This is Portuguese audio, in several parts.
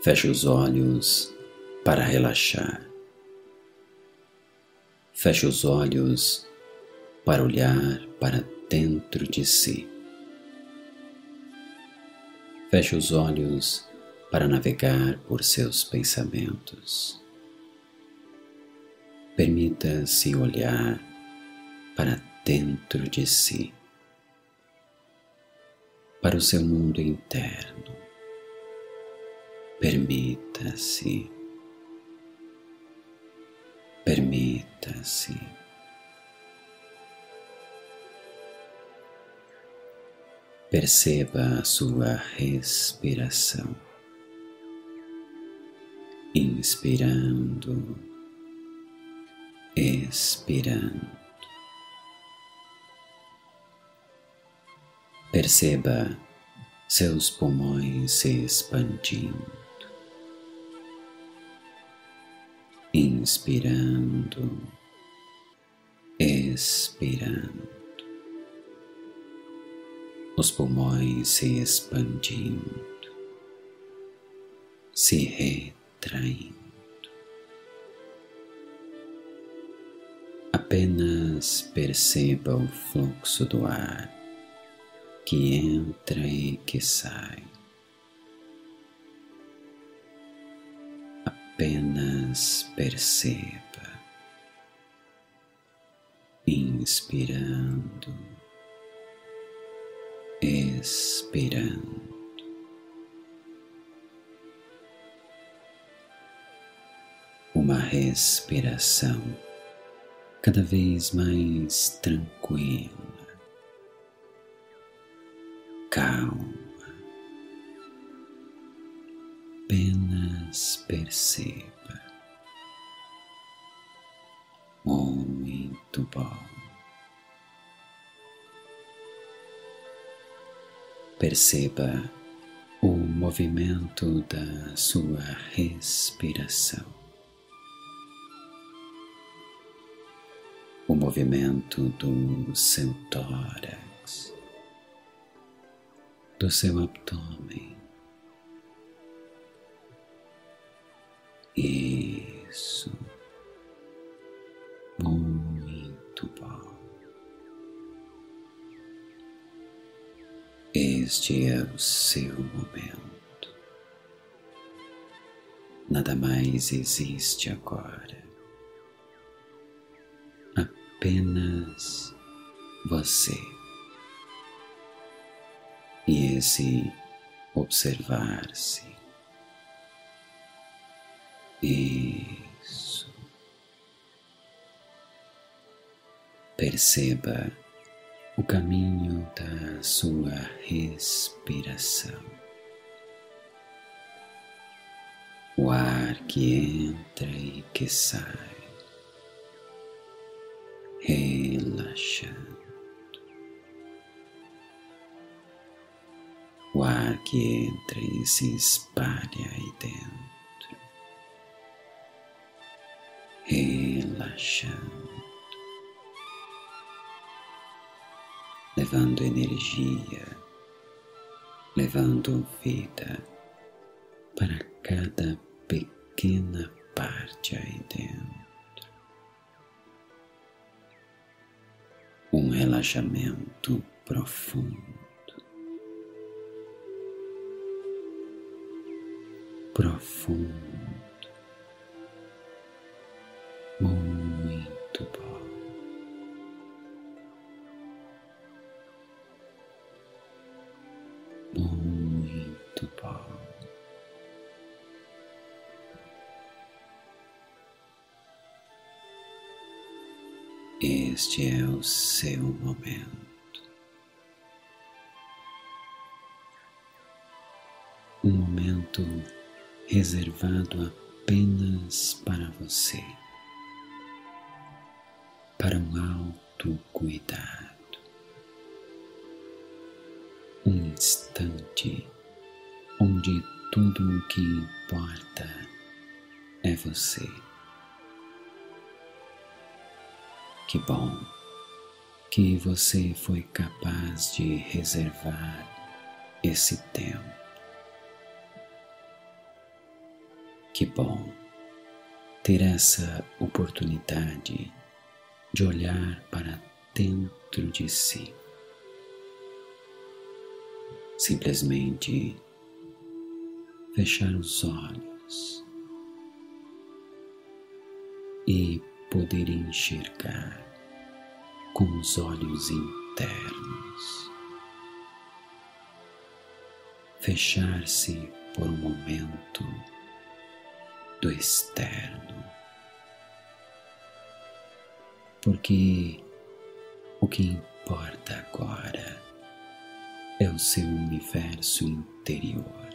Feche os olhos para relaxar. Feche os olhos para olhar para dentro de si. Feche os olhos para navegar por seus pensamentos. Permita-se olhar para dentro de si, para o seu mundo interno. Permita-se. Permita-se. Perceba a sua respiração. Inspirando, expirando. Perceba seus pulmões se expandindo. Inspirando, expirando. Os pulmões se expandindo, se retraindo. Apenas perceba o fluxo do ar que entra e que sai. Apenas perceba, inspirando, expirando. Uma respiração cada vez mais tranquila, calma. Apenas perceba. Muito bom. Perceba o movimento da sua respiração. O movimento do seu tórax, do seu abdômen. Isso. Muito bom. Este é o seu momento. Nada mais existe agora. Apenas você. E esse observar-se. Isso. Perceba o caminho da sua respiração. O ar que entra e que sai. Relaxando. O ar que entra e se espalha aí dentro. Relaxando. Levando energia, levando vida para cada pequena parte aí dentro. Um relaxamento profundo. Profundo. Muito bom. Muito bom. Este é o seu momento. Um momento reservado apenas para você. Para um autocuidado. Um instante onde tudo o que importa é você. Que bom que você foi capaz de reservar esse tempo. Que bom ter essa oportunidade de olhar para dentro de si. Simplesmente fechar os olhos e poder enxergar com os olhos internos. Fechar-se por um momento do externo, porque o que importa agora é o seu universo interior.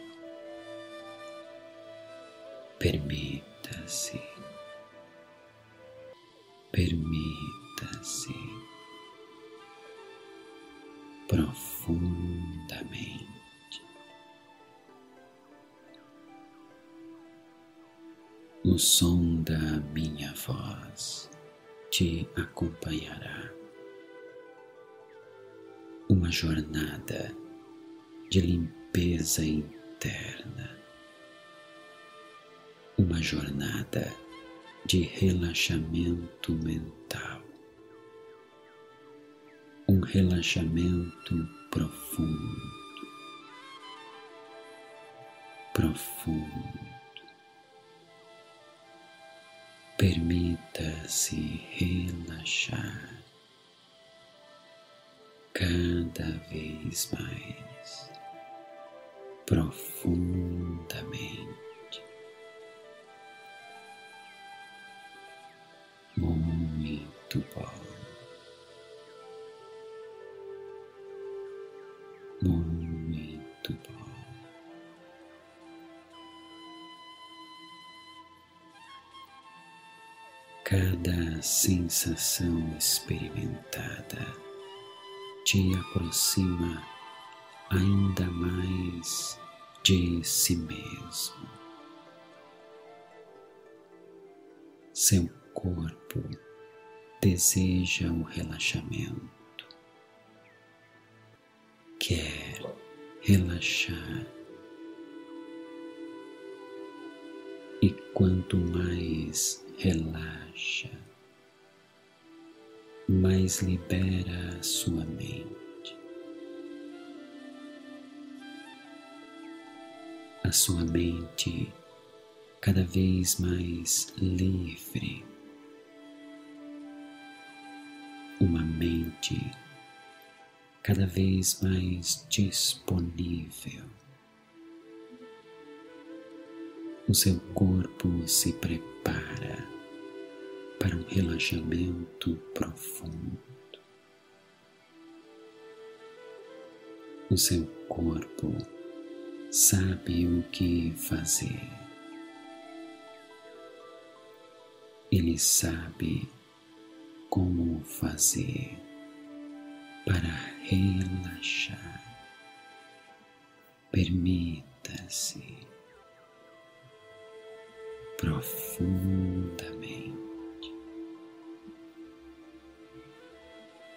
Permita-se, permita-se profundamente. O som da minha voz te acompanhará. Uma jornada de limpeza interna. Uma jornada de relaxamento mental. Um relaxamento profundo. Profundo. Permita-se relaxar cada vez mais profundamente. Muito bom. Muito bom. Cada sensação experimentada te aproxima ainda mais de si mesmo. Seu corpo deseja o relaxamento, quer relaxar, e quanto mais relaxa, mais libera a sua mente. A sua mente cada vez mais livre. Uma mente cada vez mais disponível. O seu corpo se prepara para um relaxamento profundo. O seu corpo sabe o que fazer. Ele sabe como fazer para relaxar. Permita-se profundamente,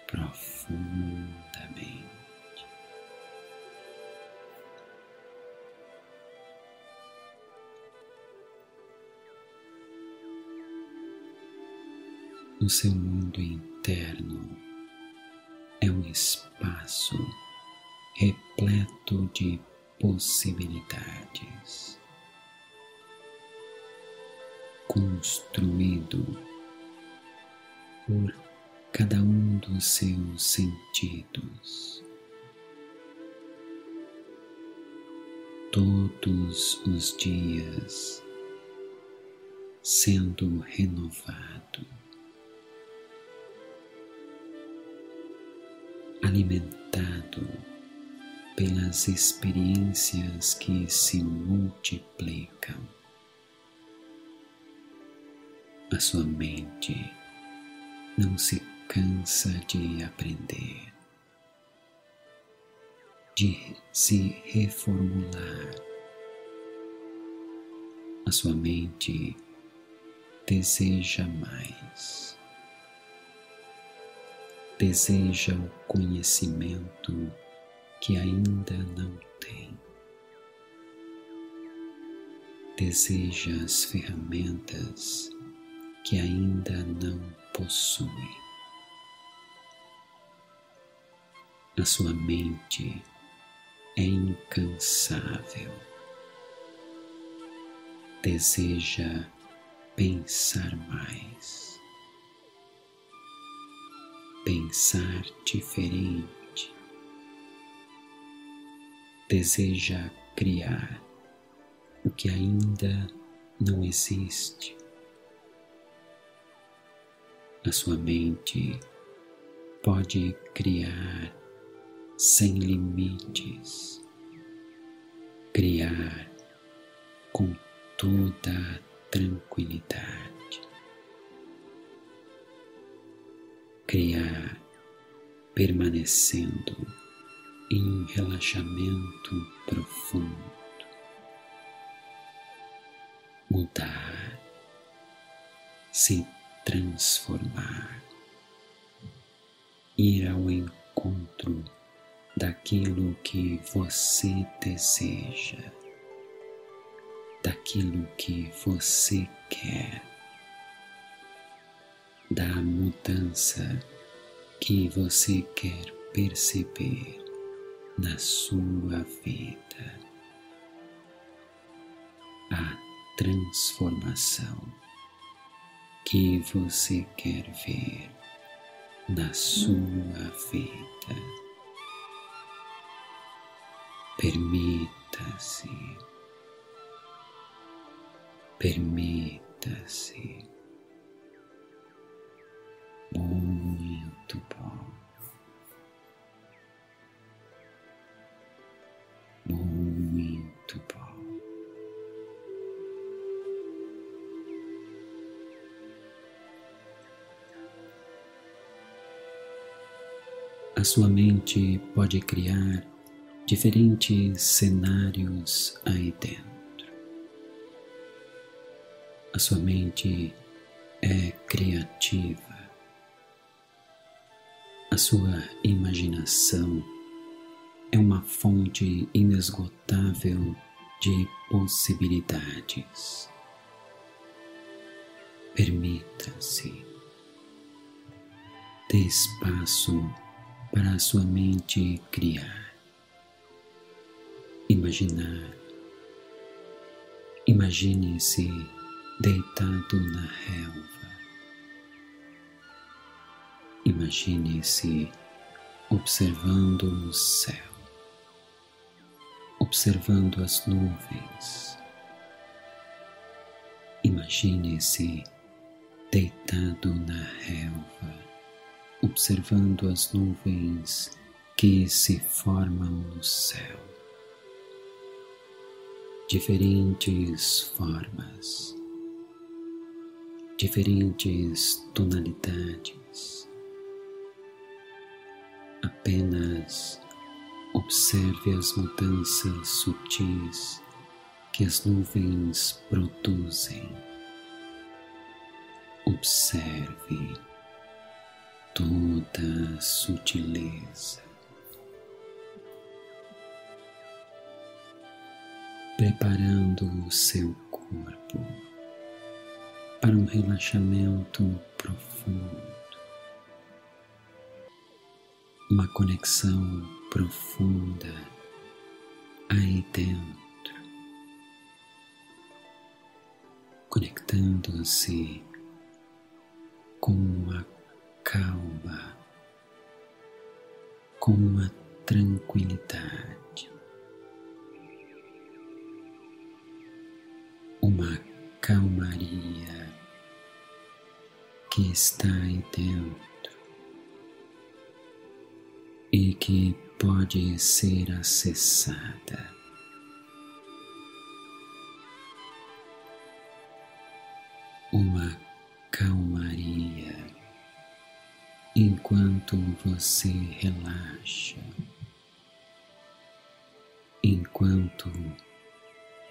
profundamente. O seu mundo interno é um espaço repleto de possibilidades, construído por cada um dos seus sentidos. Todos os dias sendo renovado, alimentado pelas experiências que se multiplicam. A sua mente não se cansa de aprender, de se reformular. A sua mente deseja mais. Deseja o conhecimento que ainda não tem. deseja as ferramentas que ainda não possui. A sua mente é incansável. Deseja pensar mais, pensar diferente. Deseja criar o que ainda não existe. A sua mente pode criar sem limites, criar com toda a tranquilidade, criar permanecendo em um relaxamento profundo, mudar, se transformar, ir ao encontro daquilo que você deseja, daquilo que você quer, da mudança que você quer perceber na sua vida, a transformação que você quer ver na sua vida. Permita-se, permita-se. Muito bom, muito bom. A sua mente pode criar diferentes cenários aí dentro. A sua mente é criativa. A sua imaginação é uma fonte inesgotável de possibilidades. Permita-se. Dê espaço para a sua mente criar, imaginar. Imagine-se deitado na relva. Imagine-se observando o céu, observando as nuvens. Imagine-se deitado na relva, observando as nuvens que se formam no céu. Diferentes formas, diferentes tonalidades. Apenas observe as mudanças sutis que as nuvens produzem. Observe toda a sutileza. Preparando o seu corpo para um relaxamento profundo, uma conexão profunda aí dentro, conectando-se com a calma, com a tranquilidade, uma calmaria que está aí dentro e que pode ser acessada. Uma calmaria enquanto você relaxa, enquanto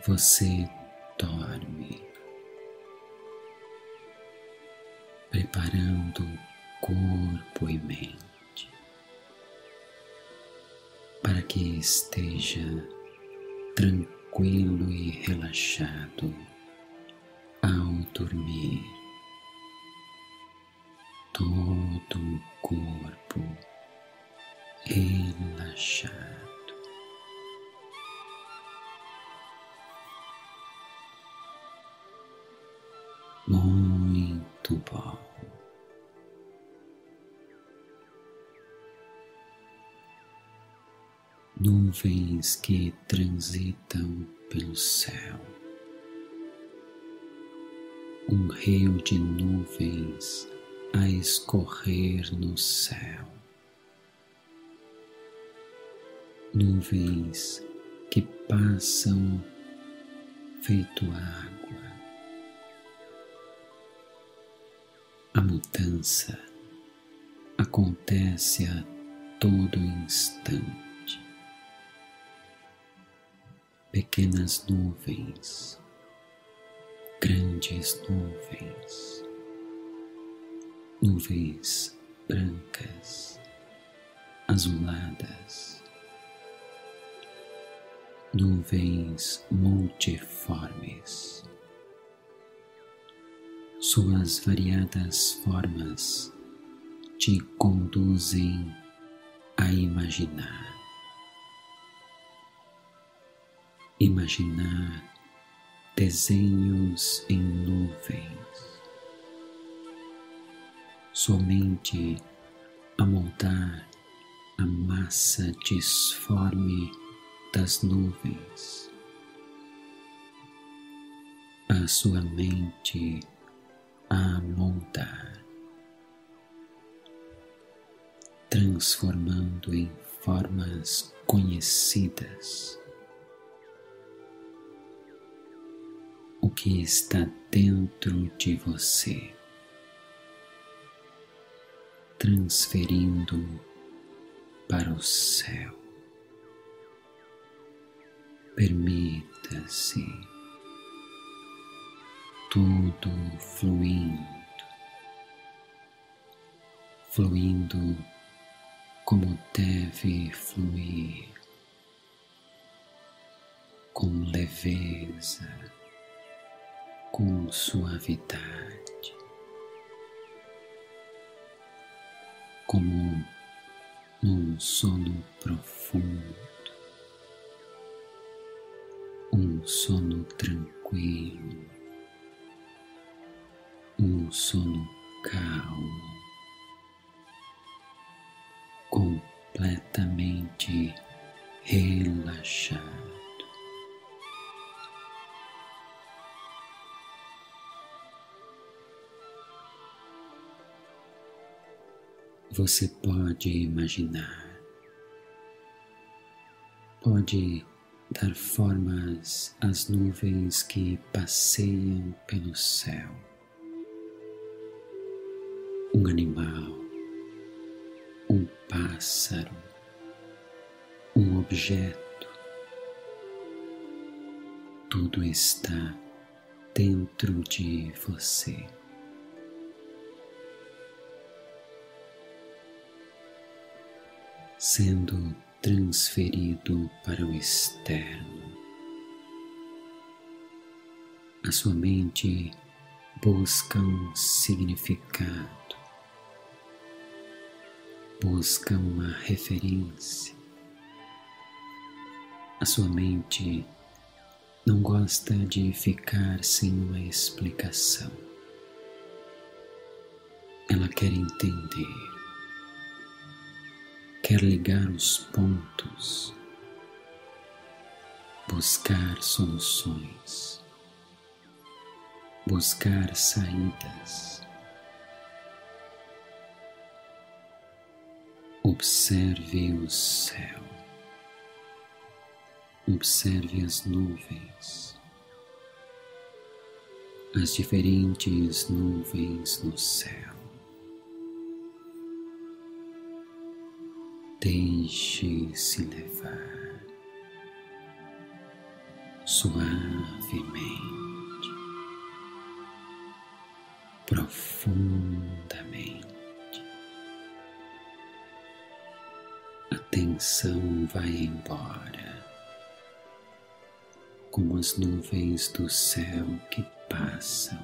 você dorme, preparando corpo e mente para que esteja tranquilo, tranquilo e relaxado ao dormir. Todo o corpo relaxado. Muito bom. Nuvens que transitam pelo céu. Um rio de nuvens a escorrer no céu. Nuvens que passam feito água. A mudança acontece a todo instante. Pequenas nuvens, grandes nuvens, nuvens brancas, azuladas, nuvens multiformes. Suas variadas formas te conduzem a imaginar. Imaginar desenhos em nuvens. Somente a moldar a massa disforme das nuvens. A sua mente a moldar, transformando em formas conhecidas o que está dentro de você, transferindo para o céu. Permita-se tudo fluindo como deve fluir, com leveza, com suavidade, como num sono profundo, um sono tranquilo, um sono calmo, completamente relaxado. Você pode imaginar, pode dar formas às nuvens que passeiam pelo céu. Um animal, um pássaro, um objeto, tudo está dentro de você. Sendo transferido para o externo. A sua mente busca um significado, busca uma referência. A sua mente não gosta de ficar sem uma explicação. Ela quer entender. Quer ligar os pontos, buscar soluções, buscar saídas. Observe o céu, observe as nuvens, as diferentes nuvens no céu. Deixe-se levar suavemente, profundamente. A tensão vai embora como as nuvens do céu que passam.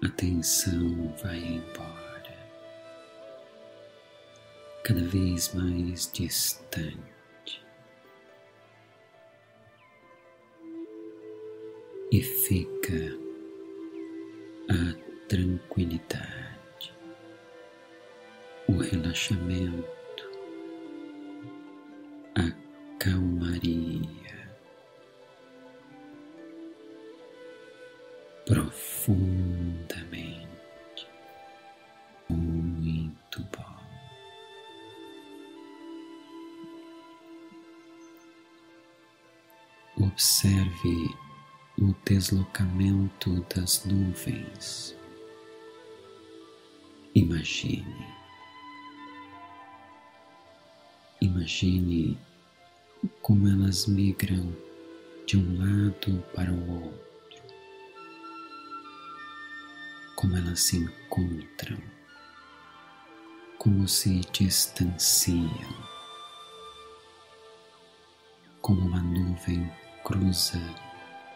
A tensão vai embora, cada vez mais distante, e fica a tranquilidade, o relaxamento, a calmaria profundamente, muito bom. Observe o deslocamento das nuvens. Imagine como elas migram de um lado para o outro, como elas se encontram, como se distanciam, como uma nuvem cruza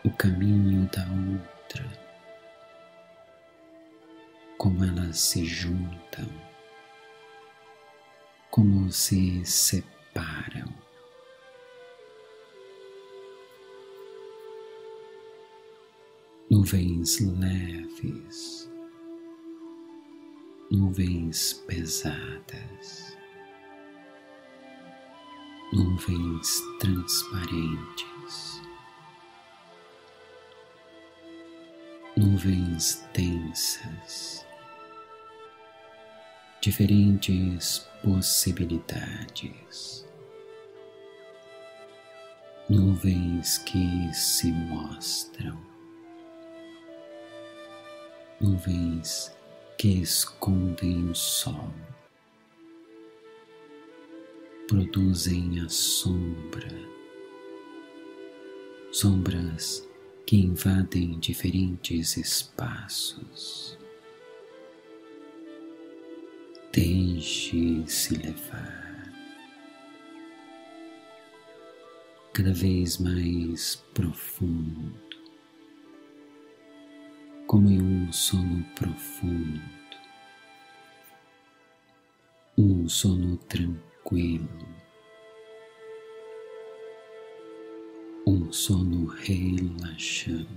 o caminho da outra, como elas se juntam, como se separam. Nuvens leves, nuvens pesadas, nuvens transparentes, nuvens densas, diferentes possibilidades, nuvens que se mostram, nuvens que escondem o sol, produzem a sombra, sombras que invadem diferentes espaços. Deixe-se levar, cada vez mais profundo, como em um sono profundo, um sono tranquilo, um sono relaxante,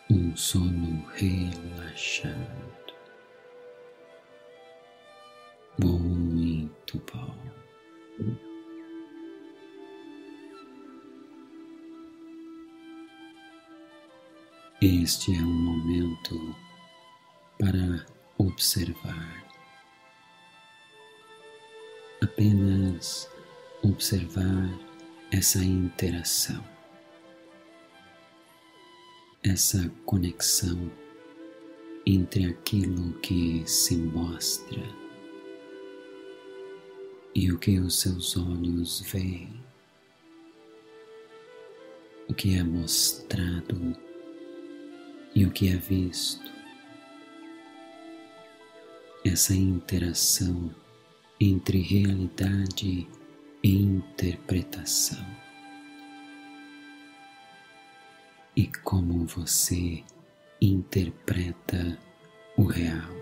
um sono relaxado, muito bom. Este é um momento para observar, apenas observar essa interação, essa conexão entre aquilo que se mostra e o que os seus olhos veem, o que é mostrado e o que é visto. Essa interação entre realidade e interpretação. E como você interpreta o real.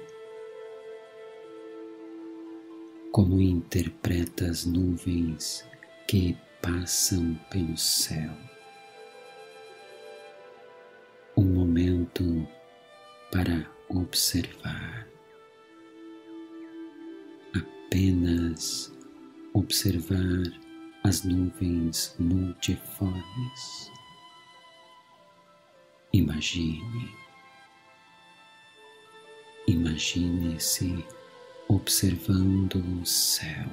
Como interpreta as nuvens que passam pelo céu. Um momento para observar. Apenas observar as nuvens multiformes. Imagine-se observando o céu.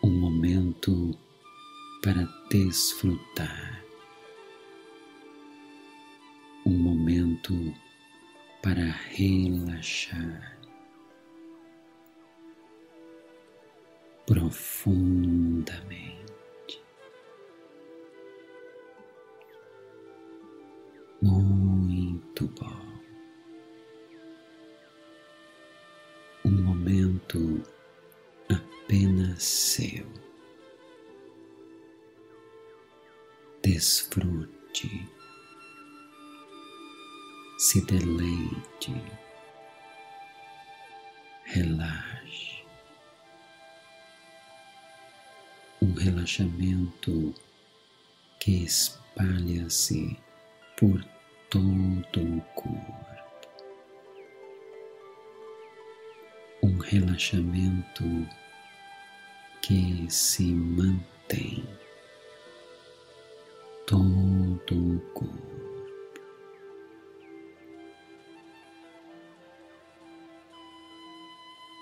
Um momento para desfrutar. Um momento para relaxar profundamente. Muito bom. Um momento apenas seu. Desfrute, se deleite, relaxe. Um relaxamento que espalha-se por todo o corpo. Um relaxamento que se mantém todo o corpo.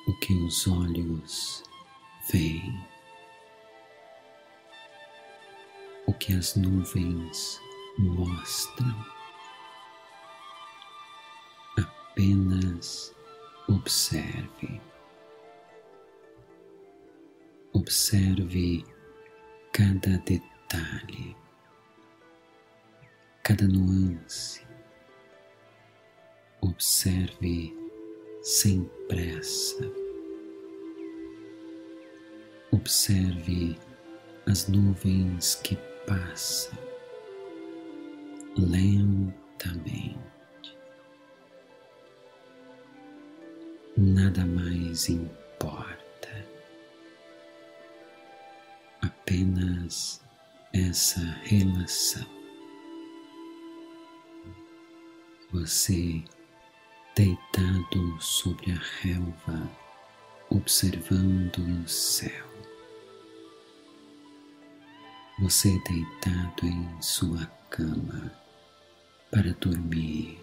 O que os olhos veem, o que as nuvens mostram, apenas observe. Observe cada detalhe, cada nuance. Observe sem pressa. Observe as nuvens que passam lentamente. Nada mais importa. Apenas essa relação. Você deitado sobre a relva, observando o céu. Você deitado em sua cama para dormir.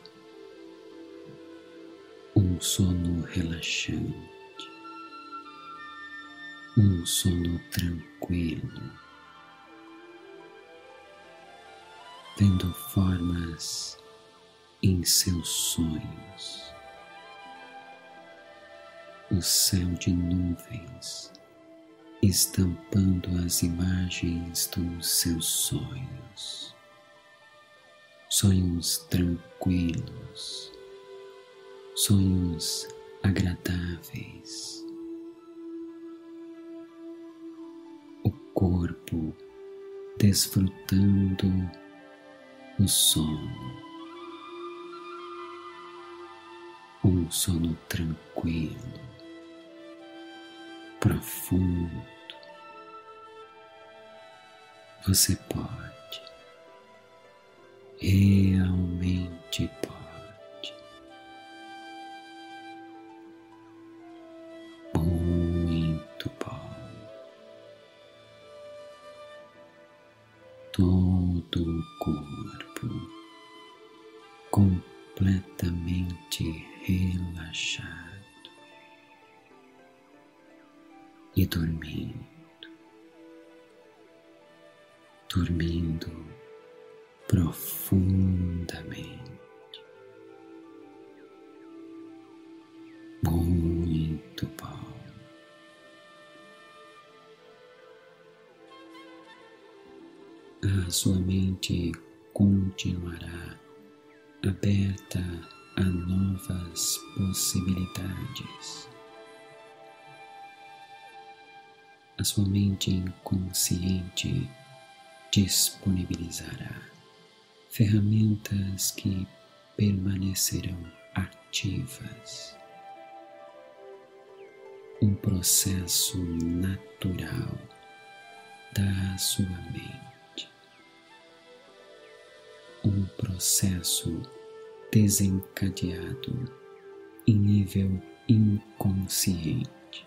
Um sono relaxante. Um sono tranquilo, vendo formas em seus sonhos, o céu de nuvens estampando as imagens dos seus sonhos, sonhos tranquilos, sonhos agradáveis. Corpo desfrutando o sono, um sono tranquilo, profundo. Você pode, realmente pode. Muito bom. Todo o corpo completamente relaxado e dormindo profundamente. Muito bom. A sua mente continuará aberta a novas possibilidades. A sua mente inconsciente disponibilizará ferramentas que permanecerão ativas. Um processo natural da sua mente. Um processo desencadeado em nível inconsciente,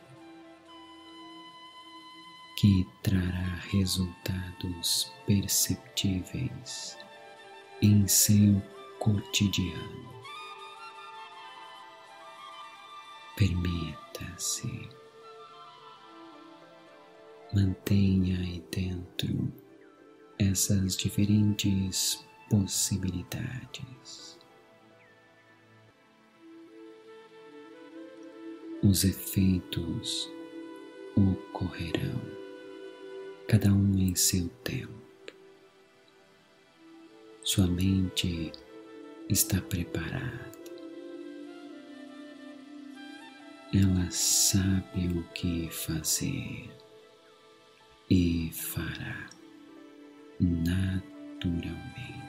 que trará resultados perceptíveis em seu cotidiano. Permita-se, mantenha aí dentro essas diferentes possibilidades. Os efeitos ocorrerão, cada um em seu tempo. Sua mente está preparada. ela sabe o que fazer e fará naturalmente.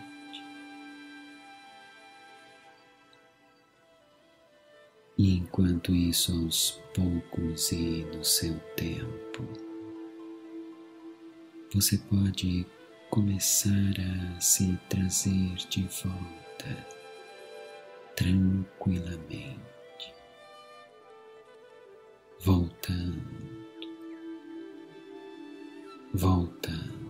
E enquanto isso, aos poucos e no seu tempo, você pode começar a se trazer de volta tranquilamente, voltando, voltando.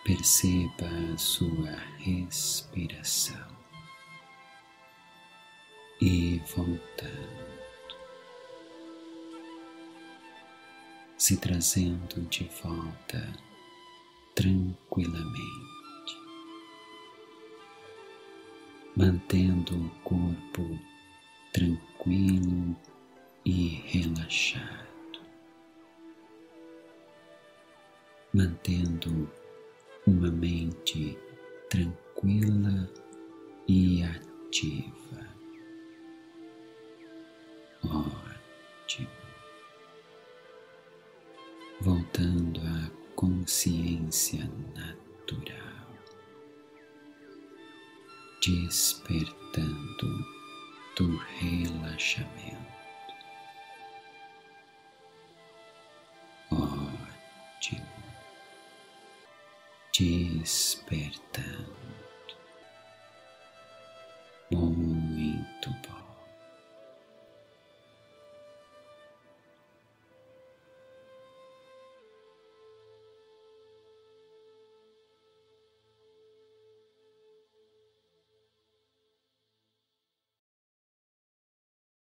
Perceba a sua respiração e voltando, se trazendo de volta tranquilamente, mantendo o corpo tranquilo e relaxado, mantendo uma mente tranquila e ativa. Ótimo. Voltando à consciência natural, despertando do relaxamento. Ótimo. Despertando.